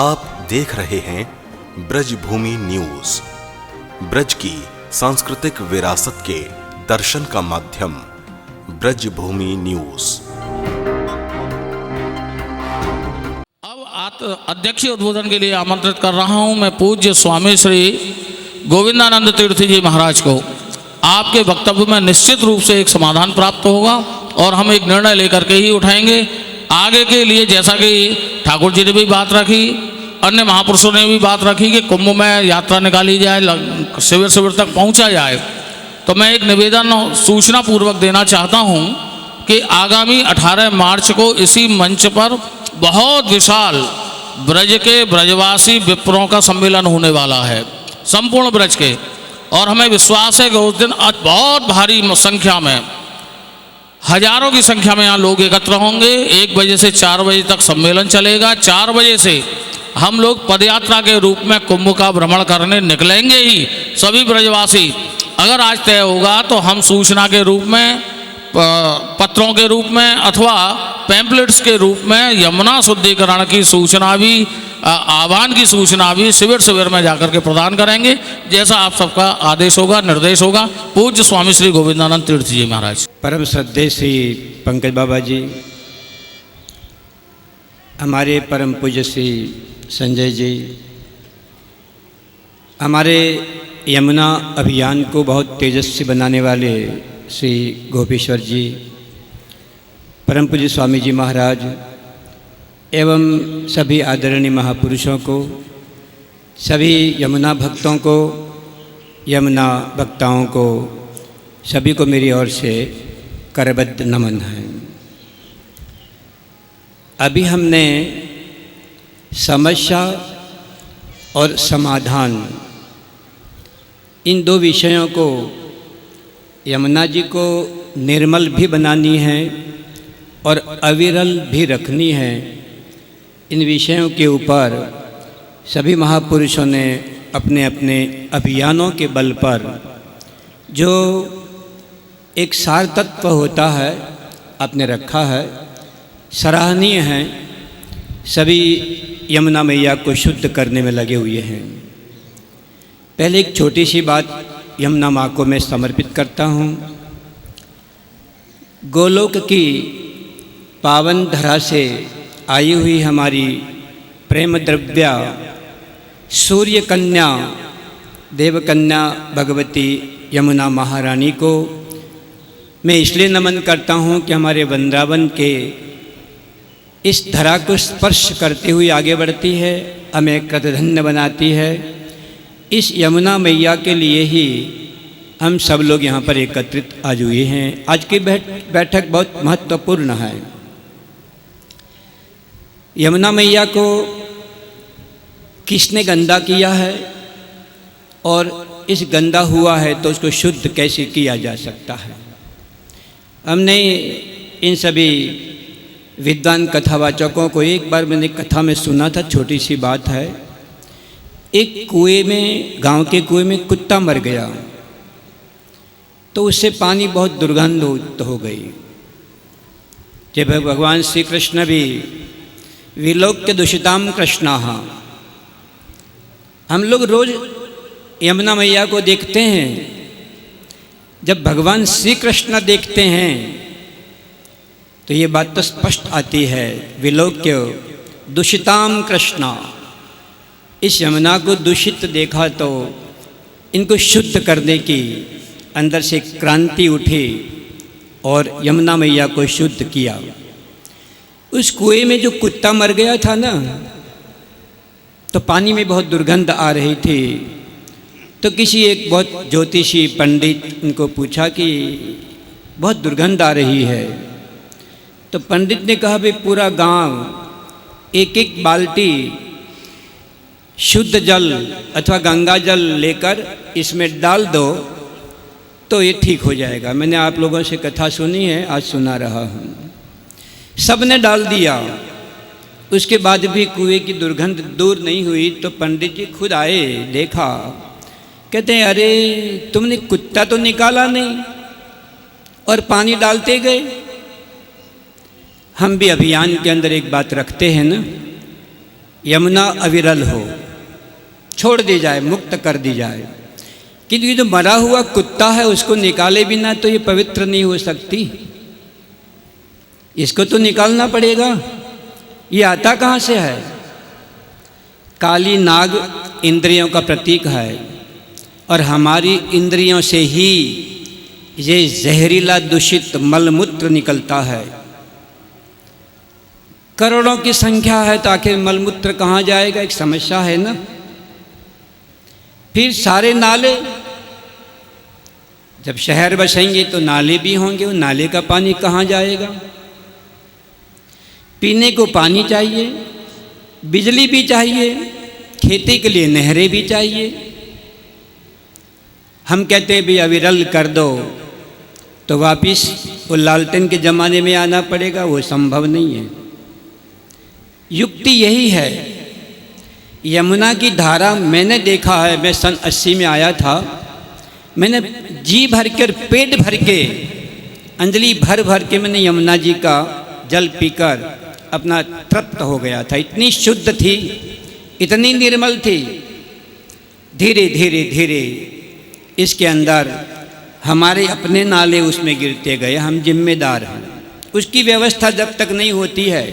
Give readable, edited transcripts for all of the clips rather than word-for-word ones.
आप देख रहे हैं ब्रजभूमि न्यूज, ब्रज की सांस्कृतिक विरासत के दर्शन का माध्यम ब्रजभूमि न्यूज। अब अध्यक्षीय उद्बोधन के लिए आमंत्रित कर रहा हूं मैं पूज्य स्वामी श्री गोविंदानंद तीर्थ जी महाराज को। आपके वक्तव्य में निश्चित रूप से एक समाधान प्राप्त होगा और हम एक निर्णय लेकर के ही उठाएंगे। आगे के लिए जैसा कि ठाकुर जी ने भी बात रखी, अन्य महापुरुषों ने भी बात रखी कि कुंभ में यात्रा निकाली जाए, शिविर तक पहुंचा जाए, तो मैं एक निवेदन सूचना पूर्वक देना चाहता हूं कि आगामी 18 मार्च को इसी मंच पर बहुत विशाल ब्रज के ब्रजवासी विप्रों का सम्मेलन होने वाला है, संपूर्ण ब्रज के। और हमें विश्वास है कि उस दिन बहुत भारी संख्या में, हजारों की संख्या में यहाँ लोग एकत्र होंगे। 1 बजे से 4 बजे तक सम्मेलन चलेगा। 4 बजे से हम लोग पदयात्रा के रूप में कुंभ का भ्रमण करने निकलेंगे ही सभी ब्रजवासी। अगर आज तय होगा तो हम सूचना के रूप में, पत्रों के रूप में अथवा पैम्पलेट्स के रूप में यमुना शुद्धिकरण की सूचना भी, आह्वान की सूचना भी शिविर में जाकर के प्रदान करेंगे, जैसा आप सबका आदेश होगा, निर्देश होगा। पूज्य स्वामी श्री गोविंदानंद तीर्थ जी महाराज। परम श्रद्धेय श्री पंकज बाबा जी, हमारे परम पूज्य श्री संजय जी, हमारे यमुना अभियान को बहुत तेजस्वी बनाने वाले श्री गोपेश्वर जी, परम पूज्य स्वामी जी महाराज एवं सभी आदरणीय महापुरुषों को, सभी यमुना भक्तों को, यमुना वक्ताओं को, सभी को मेरी ओर से करबद्ध नमन है। अभी हमने समस्या और समाधान, इन 2 विषयों को, यमुना जी को निर्मल भी बनानी है और अविरल भी रखनी है, इन विषयों के ऊपर सभी महापुरुषों ने अपने अपने अभियानों के बल पर जो एक सार तत्व होता है आपने रखा है, सराहनीय है। सभी यमुना मैया को शुद्ध करने में लगे हुए हैं। पहले एक छोटी सी बात यमुना माँ को मैं समर्पित करता हूँ। गोलोक की पावन धरा से आई हुई हमारी प्रेम द्रव्या सूर्य कन्या, देवकन्या भगवती यमुना महारानी को मैं इसलिए नमन करता हूँ कि हमारे वृंदावन के इस धरा को स्पर्श करते हुए आगे बढ़ती है, हमें कृतधन्य बनाती है। इस यमुना मैया के लिए ही हम सब लोग यहाँ पर एकत्रित आज हुए हैं। आज की बैठक बहुत महत्वपूर्ण है। यमुना मैया को किसने गंदा किया है और इस गंदा हुआ है तो उसको शुद्ध कैसे किया जा सकता है। हमने इन सभी विद्वान कथावाचकों को, एक बार मैंने कथा में सुना था, छोटी सी बात है। एक कुएं में, गांव के कुएं में कुत्ता मर गया तो उससे पानी बहुत दुर्गंध हो गई। जब भगवान श्री कृष्ण भी विलोक्य दूषिताम कृष्णाः, हम लोग रोज यमुना मैया को देखते हैं। जब भगवान श्री कृष्ण देखते हैं तो ये बात तो स्पष्ट आती है, विलोक्य दूषिताम कृष्णा। इस यमुना को दूषित देखा तो इनको शुद्ध करने की अंदर से क्रांति उठी और यमुना मैया को शुद्ध किया। उस कुएं में जो कुत्ता मर गया था ना, तो पानी में बहुत दुर्गंध आ रही थी। तो किसी एक बहुत ज्योतिषी पंडित इनको पूछा कि बहुत दुर्गंध आ रही है। तो पंडित ने कहा, भाई पूरा गांव एक एक बाल्टी शुद्ध जल अथवा गंगा जल लेकर इसमें डाल दो तो ये ठीक हो जाएगा। मैंने आप लोगों से कथा सुनी है, आज सुना रहा हूँ। सब ने डाल दिया, उसके बाद भी कुएं की दुर्गंध दूर नहीं हुई। तो पंडित जी खुद आए, देखा, कहते हैं अरे तुमने कुत्ता तो निकाला नहीं और पानी डालते गए। हम भी अभियान के अंदर एक बात रखते हैं ना, यमुना अविरल हो, छोड़ दी जाए, मुक्त कर दी जाए। किंतु ये जो मरा हुआ कुत्ता है उसको निकाले बिना तो ये पवित्र नहीं हो सकती, इसको तो निकालना पड़ेगा। ये आता कहाँ से है? काली नाग इंद्रियों का प्रतीक है और हमारी इंद्रियों से ही ये जहरीला दूषित मलमूत्र निकलता है। करोड़ों की संख्या है तो आखिर मलमूत्र कहाँ जाएगा, एक समस्या है ना। फिर सारे नाले, जब शहर बसेंगे तो नाले भी होंगे, वो नाले का पानी कहाँ जाएगा? पीने को पानी चाहिए, बिजली भी चाहिए, खेती के लिए नहरें भी चाहिए। हम कहते हैं भी अविरल कर दो, तो वापिस वो लालटेन के ज़माने में आना पड़ेगा, वो संभव नहीं है। युक्ति यही है। यमुना की धारा मैंने देखा है, मैं सन 80 में आया था, मैंने जी भर कर पेट भर के अंजलि भर भर के मैंने यमुना जी का जल पीकर अपना तृप्त हो गया था। इतनी शुद्ध थी, इतनी निर्मल थी। धीरे धीरे धीरे इसके अंदर हमारे अपने नाले उसमें गिरते गए, हम जिम्मेदार हैं। उसकी व्यवस्था जब तक नहीं होती है,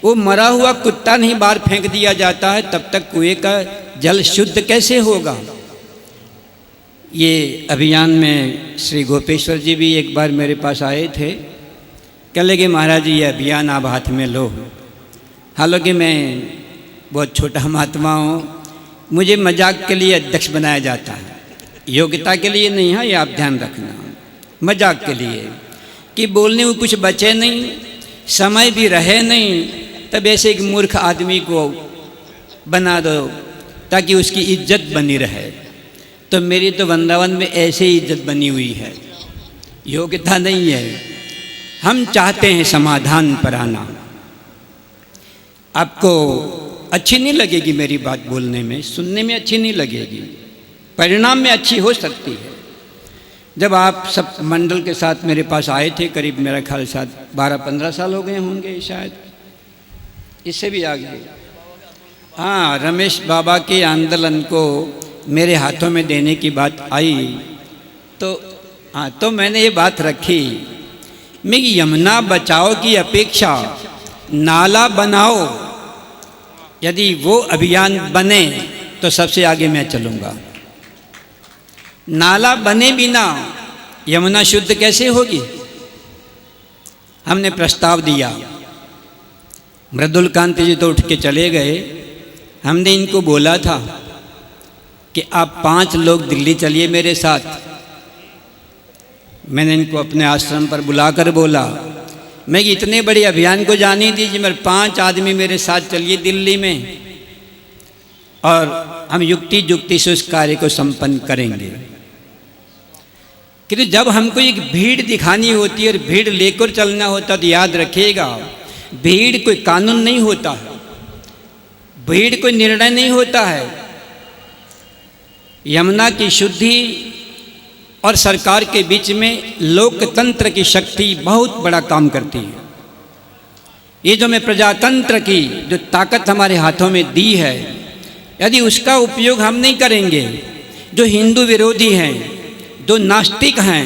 वो मरा हुआ कुत्ता नहीं बाहर फेंक दिया जाता है, तब तक कुएं का जल शुद्ध कैसे होगा? ये अभियान में श्री गोपेश्वर जी भी एक बार मेरे पास आए थे, कह लगे महाराज जी ये अभियान आप हाथ में लो। हालांकि मैं बहुत छोटा महात्मा हूँ, मुझे मजाक के लिए अध्यक्ष बनाया जाता है, योग्यता के लिए नहीं है, ये आप ध्यान रखना। मजाक के लिए कि बोलने में कुछ बचे नहीं, समय भी रहे नहीं, तब ऐसे एक मूर्ख आदमी को बना दो ताकि उसकी इज्जत बनी रहे। तो मेरी तो वृंदावन में ऐसे ही इज्जत बनी हुई है, योग्यता नहीं है। हम चाहते हैं समाधान पर आना। आपको अच्छी नहीं लगेगी मेरी बात बोलने में, सुनने में अच्छी नहीं लगेगी, परिणाम में अच्छी हो सकती है। जब आप सब मंडल के साथ मेरे पास आए थे, करीब मेरा ख्याल साथ 12-15 साल हो गए होंगे, शायद इससे भी आगे। हाँ, रमेश बाबा के आंदोलन को मेरे हाथों में देने की बात आई तो हाँ, तो मैंने ये बात रखी, मैं यमुना बचाओ की अपेक्षा नाला बनाओ, यदि वो अभियान बने तो सबसे आगे मैं चलूँगा। नाला बने बिना यमुना शुद्ध कैसे होगी? हमने प्रस्ताव दिया, मृदुल कांति जी तो उठ के चले गए। हमने इनको बोला था कि आप 5 लोग दिल्ली चलिए मेरे साथ। मैंने इनको अपने आश्रम पर बुलाकर बोला, मैं इतने बड़े अभियान को जाने दीजिए, मेरे 5 आदमी मेरे साथ चलिए दिल्ली में और हम युक्ति जुक्ति से उस कार्य को संपन्न करेंगे। कि जब हमको एक भीड़ दिखानी होती है और भीड़ लेकर चलना होता तो याद रखिएगा, भीड़ कोई कानून नहीं होता है, भीड़ कोई निर्णय नहीं होता है। यमुना की शुद्धि और सरकार के बीच में लोकतंत्र की शक्ति बहुत बड़ा काम करती है। ये जो मैं प्रजातंत्र की जो ताकत हमारे हाथों में दी है, यदि उसका उपयोग हम नहीं करेंगे, जो हिंदू विरोधी हैं, जो नास्तिक हैं,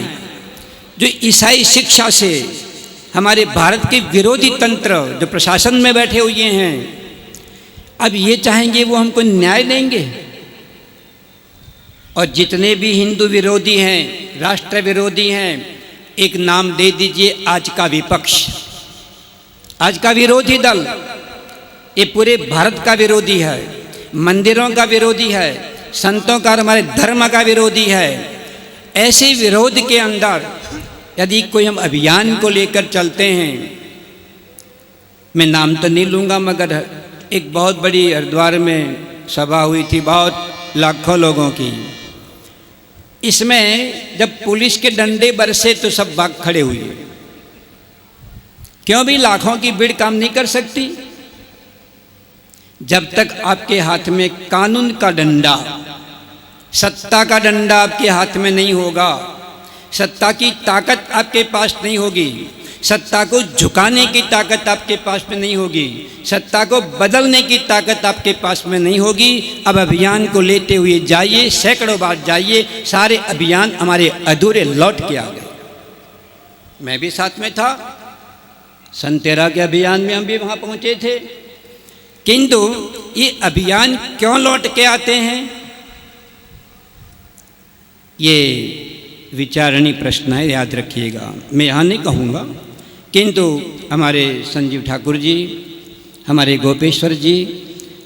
जो ईसाई शिक्षा से हमारे भारत के विरोधी तंत्र जो प्रशासन में बैठे हुए हैं, अब ये चाहेंगे वो हमको न्याय देंगे। और जितने भी हिंदू विरोधी हैं, राष्ट्र विरोधी हैं, एक नाम दे दीजिए, आज का विपक्ष, आज का विरोधी दल, ये पूरे भारत का विरोधी है, मंदिरों का विरोधी है, संतों का, हमारे धर्म का विरोधी है। ऐसे विरोध के अंदर यदि कोई हम अभियान को लेकर चलते हैं, मैं नाम तो नहीं लूँगा, मगर एक बहुत बड़ी हरिद्वार में सभा हुई थी, बहुत लाखों लोगों की। इसमें जब पुलिस के डंडे बरसे तो सब भाग खड़े हुए। क्यों भी लाखों की भीड़ काम नहीं कर सकती? जब तक आपके हाथ में कानून का डंडा, सत्ता का डंडा आपके हाथ में नहीं होगा, सत्ता की ताकत आपके पास नहीं होगी, सत्ता को झुकाने की ताकत आपके पास में नहीं होगी, सत्ता को बदलने की ताकत आपके पास में नहीं होगी। अब अभियान को लेते हुए जाइए, सैकड़ों बार जाइए, सारे अभियान हमारे अधूरे लौट के आ गए। मैं भी साथ में था, सन 13 के अभियान में हम भी वहाँ पहुँचे थे। किंतु ये अभियान क्यों लौट के आते हैं, ये विचारणीय प्रश्न है, याद रखिएगा। मैं यहाँ नहीं कहूँगा, किंतु हमारे संजीव ठाकुर जी, हमारे गोपेश्वर जी,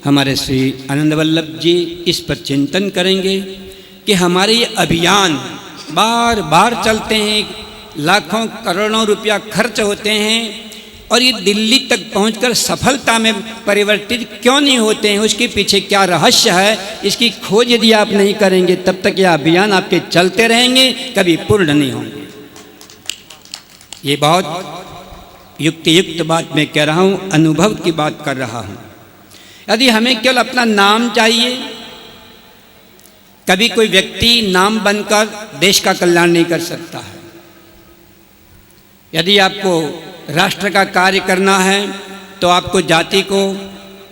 हमारे श्री आनंद वल्लभ जी इस पर चिंतन करेंगे कि हमारे ये अभियान बार बार चलते हैं, लाखों करोड़ों रुपया खर्च होते हैं और ये दिल्ली तक पहुंचकर सफलता में परिवर्तित क्यों नहीं होते हैं, उसके पीछे क्या रहस्य है, इसकी खोज यदि आप नहीं करेंगे तब तक यह अभियान आपके चलते रहेंगे, कभी पूर्ण नहीं होंगे। ये बहुत युक्त बात मैं कह रहा हूँ, अनुभव की बात कर रहा हूँ। यदि हमें केवल अपना नाम चाहिए, कभी कोई व्यक्ति नाम बनकर देश का कल्याण नहीं कर सकता है। यदि आपको राष्ट्र का कार्य करना है तो आपको जाति को,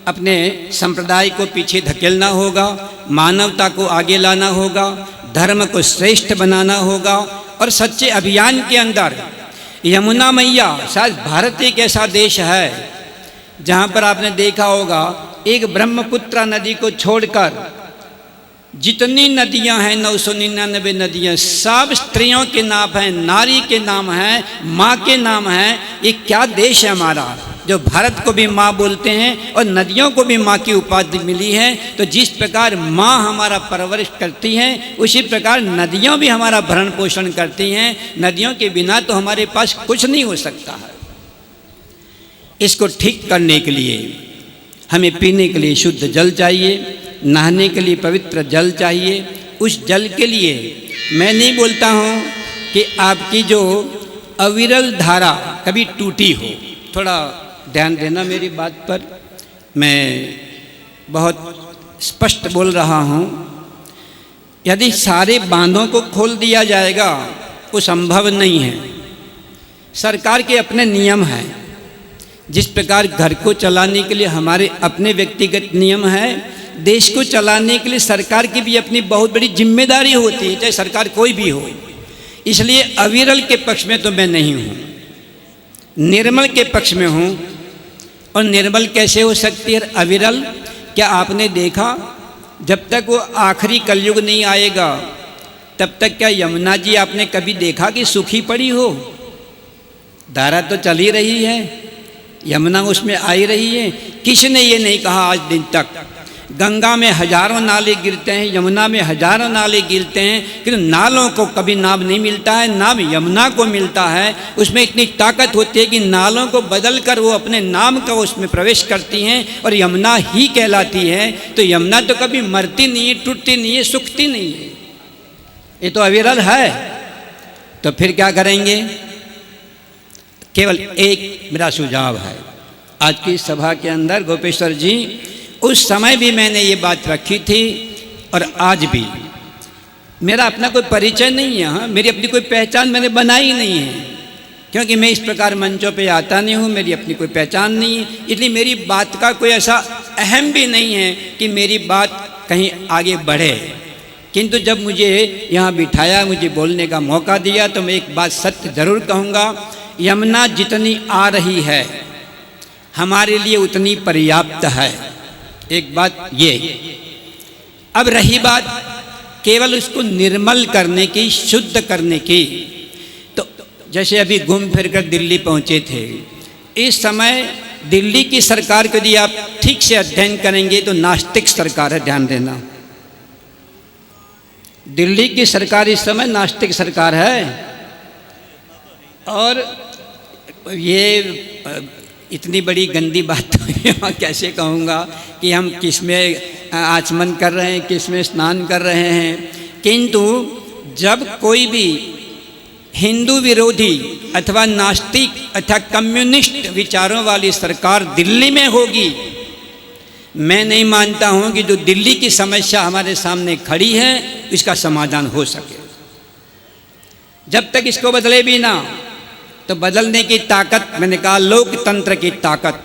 अपने संप्रदाय को पीछे धकेलना होगा, मानवता को आगे लाना होगा, धर्म को श्रेष्ठ बनाना होगा। और सच्चे अभियान के अंदर यमुना मैया, शायद भारत एक ऐसा देश है जहाँ पर आपने देखा होगा एक ब्रह्मपुत्र नदी को छोड़कर जितनी नदियां हैं 999 नदियां सब स्त्रियों के नाम हैं, नारी के नाम हैं, माँ के नाम हैं। ये क्या देश है हमारा, जो भारत को भी माँ बोलते हैं और नदियों को भी माँ की उपाधि मिली है। तो जिस प्रकार माँ हमारा परवरिश करती हैं, उसी प्रकार नदियों भी हमारा भरण पोषण करती हैं। नदियों के बिना तो हमारे पास कुछ नहीं हो सकता है। इसको ठीक करने के लिए हमें पीने के लिए शुद्ध जल चाहिए, नहाने के लिए पवित्र जल चाहिए। उस जल के लिए मैं नहीं बोलता हूँ कि आपकी जो अविरल धारा कभी टूटी हो, थोड़ा ध्यान देना मेरी बात पर, मैं बहुत स्पष्ट बोल रहा हूँ। यदि सारे बांधों को खोल दिया जाएगा वो संभव नहीं है। सरकार के अपने नियम हैं, जिस प्रकार घर को चलाने के लिए हमारे अपने व्यक्तिगत नियम हैं, देश को चलाने के लिए सरकार की भी अपनी बहुत बड़ी जिम्मेदारी होती है, चाहे सरकार कोई भी हो। इसलिए अविरल के पक्ष में तो मैं नहीं हूँ, निर्मल के पक्ष में हूँ। और निर्मल कैसे हो सकती है अविरल? क्या आपने देखा जब तक वो आखिरी कलयुग नहीं आएगा तब तक क्या यमुना जी आपने कभी देखा कि सूखी पड़ी हो? धारा तो चल ही रही है, यमुना उसमें आई रही है। किसी ने ये नहीं कहा आज दिन तक गंगा में हजारों नाले गिरते हैं, यमुना में हजारों नाले गिरते हैं, किंतु नालों को कभी नाम नहीं मिलता है, नाम यमुना को मिलता है। उसमें इतनी ताकत होती है कि नालों को बदल कर वो अपने नाम का उसमें प्रवेश करती हैं और यमुना ही कहलाती है। तो यमुना तो कभी मरती नहीं है, टूटती नहीं है, सूखती नहीं है, ये तो अविरल है। तो फिर क्या करेंगे? केवल एक मेरा सुझाव है आज की सभा के अंदर, गोपेश्वर जी, उस समय भी मैंने ये बात रखी थी और आज भी मेरा अपना कोई परिचय नहीं है। हाँ, मेरी अपनी कोई पहचान मैंने बनाई नहीं है, क्योंकि मैं इस प्रकार मंचों पे आता नहीं हूँ, मेरी अपनी कोई पहचान नहीं है। इसलिए मेरी बात का कोई ऐसा अहम भी नहीं है कि मेरी बात कहीं आगे बढ़े। किंतु जब मुझे यहाँ बिठाया, मुझे बोलने का मौका दिया, तो मैं एक बात सत्य जरूर कहूँगा, यमुना जितनी आ रही है हमारे लिए उतनी पर्याप्त है। एक बात ये। अब रही बात केवल उसको निर्मल करने की, शुद्ध करने की, तो जैसे अभी घूम फिर कर दिल्ली पहुँचे थे, इस समय दिल्ली की सरकार को यदि आप ठीक से अध्ययन करेंगे तो नास्तिक सरकार है, ध्यान देना। दिल्ली की सरकार इस समय नास्तिक सरकार है। और ये इतनी बड़ी गंदी बात तो कैसे कहूँगा कि हम किस में आचमन कर रहे हैं, किस में स्नान कर रहे हैं। किंतु जब कोई भी हिंदू विरोधी अथवा नास्तिक अथवा कम्युनिस्ट विचारों वाली सरकार दिल्ली में होगी, मैं नहीं मानता हूँ कि जो दिल्ली की समस्या हमारे सामने खड़ी है इसका समाधान हो सके। जब तक इसको बदले भी ना, तो बदलने की ताकत, मैंने कहा लोकतंत्र की ताकत।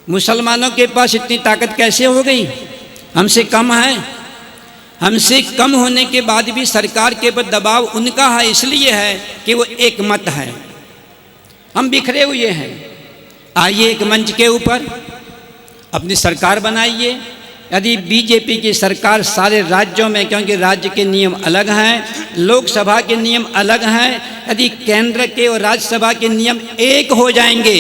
मुसलमानों के पास इतनी ताकत कैसे हो गई? हमसे कम है। हमसे कम होने के बाद भी सरकार के ऊपर दबाव उनका है, इसलिए है कि वो एक मत है, हम बिखरे हुए हैं। आइए एक मंच के ऊपर अपनी सरकार बनाइए। यदि बीजेपी की सरकार सारे राज्यों में, क्योंकि राज्य के नियम अलग हैं, लोकसभा के नियम अलग हैं, यदि केंद्र के और राज्यसभा के नियम एक हो जाएंगे,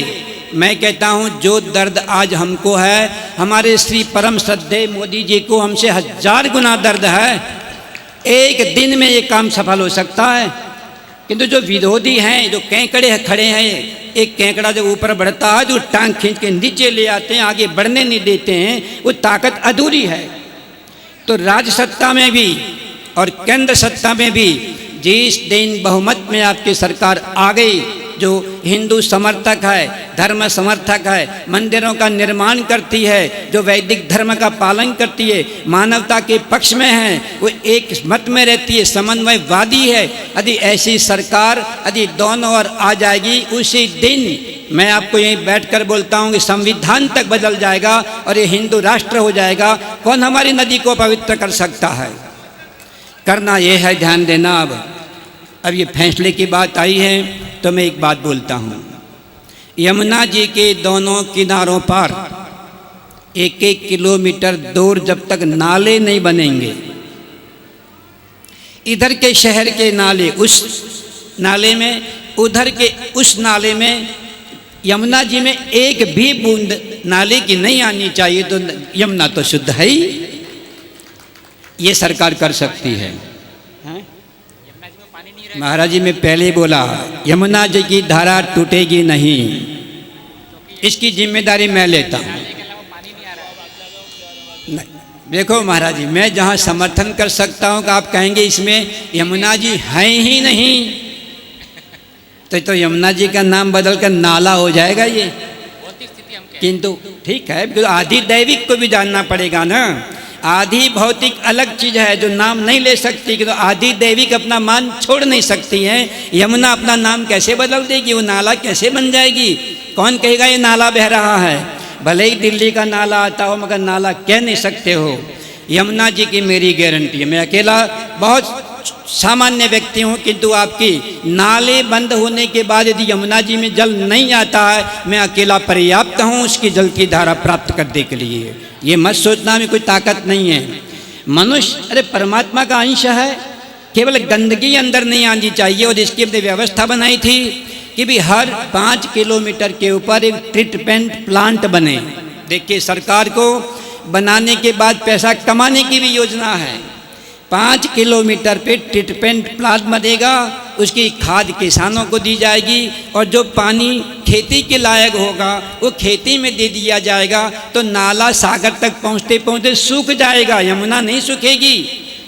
मैं कहता हूं जो दर्द आज हमको है, हमारे श्री परम श्रद्धेय मोदी जी को हमसे 1000 गुना दर्द है। एक दिन में ये काम सफल हो सकता है। किंतु जो विरोधी हैं, जो केकड़े खड़े हैं, एक केकड़ा जब ऊपर बढ़ता है तो टांग खींच के नीचे ले आते हैं, आगे बढ़ने नहीं देते हैं, वो ताकत अधूरी है। तो राज्य सत्ता में भी और केंद्र सत्ता में भी जिस दिन बहुमत में आपकी सरकार आ गई, जो हिंदू समर्थक है, धर्म समर्थक है, मंदिरों का निर्माण करती है, जो वैदिक धर्म का पालन करती है, मानवता के पक्ष में है, वो एक मत में रहती है, समन्वयवादी है, यदि ऐसी सरकार यदि दोनों ओर आ जाएगी, उसी दिन मैं आपको यहीं बैठकर बोलता हूँ कि संविधान तक बदल जाएगा और ये हिंदू राष्ट्र हो जाएगा। कौन हमारी नदी को पवित्र कर सकता है? करना यह है, ध्यान देना। अब ये फैसले की बात आई है तो मैं एक बात बोलता हूँ। यमुना जी के दोनों किनारों पर 1-1 किलोमीटर दूर जब तक नाले नहीं बनेंगे, इधर के शहर के नाले उस नाले में, उधर के उस नाले में, यमुना जी में एक भी बूंद नाले की नहीं आनी चाहिए, तो यमुना तो शुद्ध है ही। ये सरकार कर सकती है। महाराज जी, मैं पहले बोला यमुना जी की धारा टूटेगी नहीं, इसकी जिम्मेदारी मैं लेता हूँ। देखो महाराज जी, मैं जहाँ समर्थन कर सकता हूँ कि आप कहेंगे इसमें यमुना जी हैं ही नहीं, तो यमुना जी का नाम बदल कर नाला हो जाएगा ये। किंतु ठीक है, आदि दैविक को भी जानना पड़ेगा ना। आदि भौतिक अलग चीज है जो नाम नहीं ले सकती, कि तो आदि दैविक अपना मान छोड़ नहीं सकती है। यमुना अपना नाम कैसे बदल देगी? वो नाला कैसे बन जाएगी? कौन कहेगा ये नाला बह रहा है? भले ही दिल्ली का नाला आता हो, मगर नाला कह नहीं सकते हो। यमुना जी की मेरी गारंटी है। मैं अकेला बहुत सामान्य व्यक्ति हूँ, किंतु आपकी नाले बंद होने के बाद यदि यमुना जी में जल नहीं आता है, मैं अकेला पर्याप्त हूँ उसकी जल की धारा प्राप्त करने के लिए। ये मत सोचना में कोई ताकत नहीं है। मनुष्य अरे परमात्मा का अंश है, केवल गंदगी अंदर नहीं आनी चाहिए। और इसकी हमने व्यवस्था बनाई थी कि भी हर 5 किलोमीटर के ऊपर एक ट्रीटमेंट प्लांट बने। देखिए, सरकार को बनाने के बाद पैसा कमाने की भी योजना है। 5 किलोमीटर पे ट्रीटमेंट प्लांट बनेगा, उसकी खाद किसानों को दी जाएगी, और जो पानी खेती के लायक होगा वो खेती में दे दिया जाएगा। तो नाला सागर तक पहुँचते पहुँचते सूख जाएगा, यमुना नहीं सूखेगी,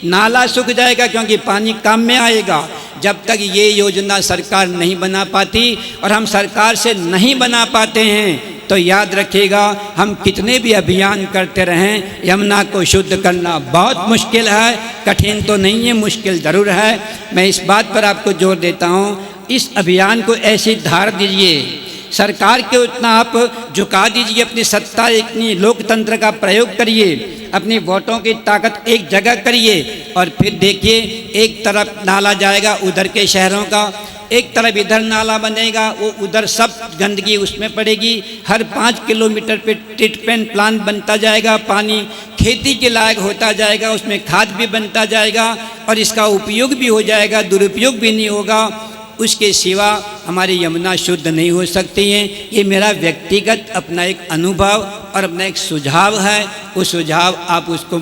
नाला सूख जाएगा, क्योंकि पानी काम में आएगा। जब तक ये योजना सरकार नहीं बना पाती और हम सरकार से नहीं बना पाते हैं, तो याद रखिएगा, हम कितने भी अभियान करते रहें, यमुना को शुद्ध करना बहुत मुश्किल है। कठिन तो नहीं है, मुश्किल ज़रूर है। मैं इस बात पर आपको जोर देता हूँ, इस अभियान को ऐसी धार दीजिए, सरकार के उतना आप झुका दीजिए, अपनी सत्ता, इतनी लोकतंत्र का प्रयोग करिए, अपनी वोटों की ताकत एक जगह करिए, और फिर देखिए एक तरफ नाला जाएगा उधर के शहरों का, एक तरफ इधर नाला बनेगा, वो उधर सब गंदगी उसमें पड़ेगी। हर 5 किलोमीटर पे ट्रीटमेंट प्लांट बनता जाएगा, पानी खेती के लायक होता जाएगा, उसमें खाद भी बनता जाएगा और इसका उपयोग भी हो जाएगा, दुरुपयोग भी नहीं होगा। उसके सिवा हमारी यमुना शुद्ध नहीं हो सकती है। ये मेरा व्यक्तिगत अपना एक अनुभव और अपना एक सुझाव है। वो सुझाव आप उसको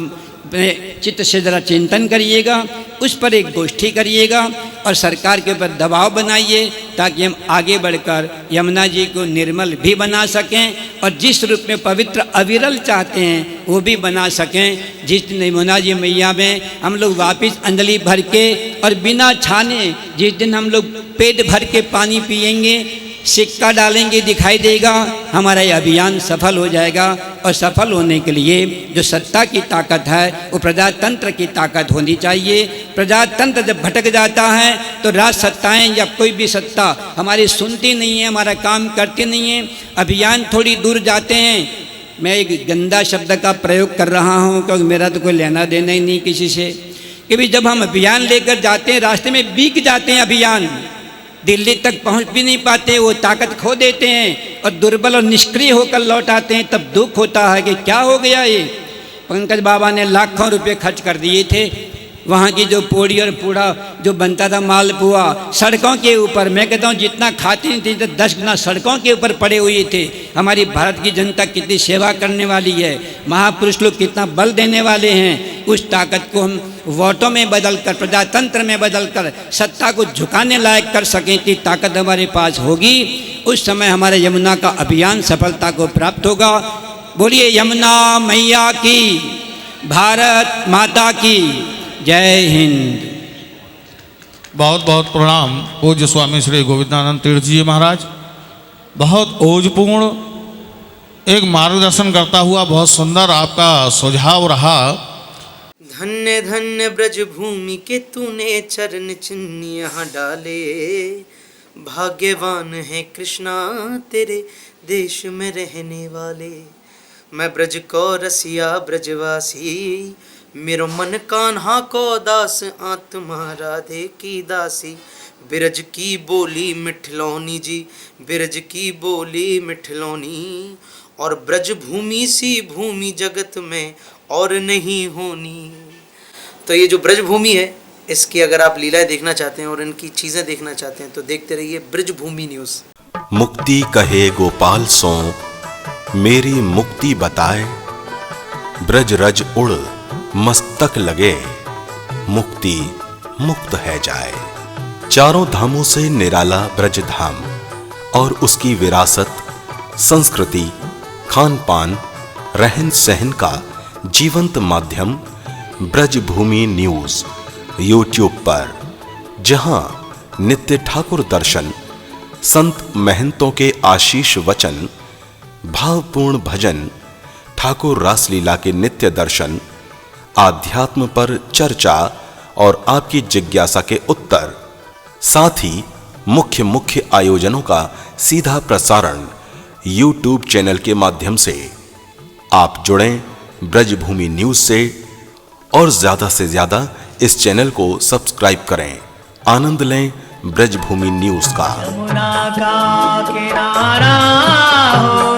अपने चित्त से ज़रा चिंतन करिएगा, उस पर एक गोष्ठी करिएगा और सरकार के ऊपर दबाव बनाइए, ताकि हम आगे बढ़कर यमुना जी को निर्मल भी बना सकें और जिस रूप में पवित्र अविरल चाहते हैं वो भी बना सकें। जिस दिन यमुना जी मैया में हम लोग वापस अंजलि भर के और बिना छाने जिस दिन हम लोग पेट भर के पानी पिएंगे, सिक्का डालेंगे दिखाई देगा, हमारा ये अभियान सफल हो जाएगा। और सफल होने के लिए जो सत्ता की ताकत है वो प्रजातंत्र की ताकत होनी चाहिए। प्रजातंत्र जब भटक जाता है तो राज सत्ताएँ या कोई भी सत्ता हमारी सुनती नहीं है, हमारा काम करती नहीं है। अभियान थोड़ी दूर जाते हैं, मैं एक गंदा शब्द का प्रयोग कर रहा हूँ क्योंकि मेरा तो कोई लेना देना ही नहीं किसी से, कि भी जब हम अभियान लेकर जाते हैं रास्ते में बीक जाते हैं, अभियान दिल्ली तक पहुंच भी नहीं पाते, वो ताकत खो देते हैं और दुर्बल और निष्क्रिय होकर लौट आते हैं। तब दुख होता है कि क्या हो गया ये। पंकज बाबा ने लाखों रुपए खर्च कर दिए थे, वहाँ की जो पोड़ी और पूड़ा जो बनता था मालपुआ सड़कों के ऊपर, मैं कहता हूँ जितना खाती नहीं थी तो 10 गुना सड़कों के ऊपर पड़े हुए थे। हमारी भारत की जनता कितनी सेवा करने वाली है, महापुरुष लोग कितना बल देने वाले हैं। उस ताकत को हम वोटों में बदल कर, प्रजातंत्र में बदल कर सत्ता को झुकाने लायक कर सकें, इतनी ताकत हमारे पास होगी, उस समय हमारे यमुना का अभियान सफलता को प्राप्त होगा। बोलिए यमुना मैया की, भारत माता की जय हिंद। बहुत बहुत प्रणाम पूज्य स्वामी श्री गोविंदानंद तीर्थ जी महाराज। बहुत ओजपूर्ण एक मार्गदर्शन करता हुआ बहुत सुंदर आपका सुझाव रहा। धन्य धन्य ब्रज भूमि के तूने चरण चिन्ह यहाँ डाले, भाग्यवान है कृष्णा तेरे देश में रहने वाले। मैं ब्रज को रसिया ब्रजवासी, मेरो मन कान्हा को दास, आत्मा राधे की दासी। बिरज की बोली मिठलौनी जी, बिरज की बोली मिठलौनी, और ब्रज भूमि सी भूमि जगत में और नहीं होनी। तो ये जो ब्रज भूमि है, इसकी अगर आप लीलाएं देखना चाहते हैं और इनकी चीज़ें देखना चाहते हैं तो देखते रहिए ब्रज भूमि न्यूज़। मुक्ति कहे गोपाल सो मेरी मुक्ति बताए, ब्रज रज उड़ मस्तक लगे, मुक्ति मुक्त है जाए। चारों धामों से निराला ब्रज धाम और उसकी विरासत, संस्कृति, खान पान, रहन सहन का जीवंत माध्यम ब्रज भूमि न्यूज यूट्यूब पर, जहां नित्य ठाकुर दर्शन, संत महंतों के आशीष वचन, भावपूर्ण भजन, ठाकुर रासलीला के नित्य दर्शन, आध्यात्म पर चर्चा और आपकी जिज्ञासा के उत्तर, साथ ही मुख्य आयोजनों का सीधा प्रसारण YouTube चैनल के माध्यम से। आप जुड़ें ब्रजभूमि न्यूज से और ज्यादा से ज्यादा इस चैनल को सब्सक्राइब करें। आनंद लें ब्रजभूमि न्यूज का। यमुना का किनारा हो